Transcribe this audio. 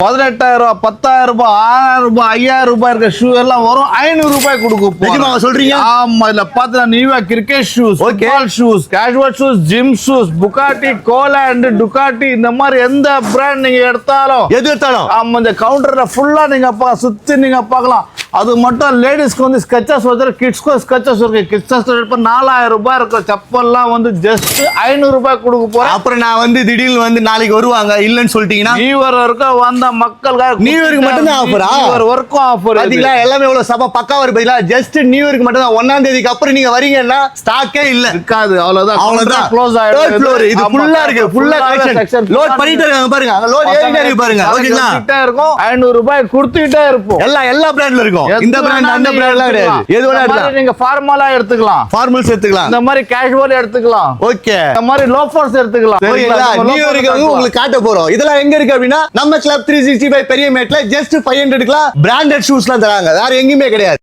18,000 10,000 6,000 5,000 இருக்க ஷூ எல்லாம் வரும் 500 ரூபாய் கொடுக்கும். சொல்றீங்க? ஆமா, இல்ல பாத்தீங்கன்னா நியூயா cricket shoes, football shoes, casual shoes, gym shoes, Bugatti, கோலாண்ட், டுகாட்டி இந்த மாதிரி எந்த பிராண்ட் நீங்க எடுத்தாலும் ஆமா இந்த கவுண்டர்ல ஃபுல்லா நீங்க சுத்தி நீங்க பார்க்கலாம். அது மட்டும் லேடிஸ்க்கு வந்து ஸ்கெச்சஸ் வந்து கிட்ஸ்க்கு ஸ்கெச்சஸ் இருக்கு. கிட்ஸ் 4,000 ரூபாய் இருக்கும். செப்பல்லாம் வந்து ஜஸ்ட் 500 ரூபாய் கொடுக்க போறேன். அப்புறம் நான் வந்து திடீர்னு வந்து நாளைக்கு வருவாங்க இல்லன்னு சொல்லிட்டீங்கன்னா நியூ இயர் வரைக்கும் வந்த மக்களுக்காக நியூ இயருக்கு மட்டும் தான் ஆஃபரா? நியூ இயர் வரைக்கும் ஆஃபர். பாத்தீங்களா எல்லாமே எவ்வளவு சபா பக்காவா இருக்கு. பாத்தீங்களா ஜஸ்ட் நியூ இயருக்கு மட்டும் தான். 1ஆம் தேதிக்கு அப்புறம் நீங்க வரீங்கன்னா ஸ்டாக்கே இல்ல இருக்காது. அவ்வளவுதான் க்ளோஸ் ஆயிடும். தேர்ட் ஃப்ளோர் இது ஃபுல்லா இருக்கு. ஃபுல்லா கலெக்ஷன் லோட் பண்ணிட்டே இருக்காங்க பாருங்க. அங்க லோட் ஏறிட்டே இருக்கு பாருங்க. ஓகேங்களா? கிட்ட இருக்கும் 500 ரூபாய் கொடுத்துட்டே இருப்போம். எல்லா பிராண்ட்ல இருக்கும். இந்த பிராண்ட் அந்த பிராண்ட்லாம் கிடையாது. எது வேணா எடுக்கலாம். நீங்க ஃபார்மலா எடுத்துக்கலாம், ஃபார்மல்ஸ் எடுத்துக்கலாம், இந்த மாதிரி கேஷுவல் எடுத்துக்கலாம், ஓகே இந்த மாதிரி லோஃபர்ஸ் எடுத்துக்கலாம். சரிங்களா? நியூ இயருக்கு வந்து உங்களுக்கு காட்ட போறோம். இதெல்லாம் எங்க இருக்கு அப்படின்னா நம்ம கிளப் 365 பெரிய மேட்ல ஜஸ்ட் 500க்குலாம் பிராண்டட் ஷூஸ்லாம் தராங்க. வேற எங்கயுமே கிடையாது.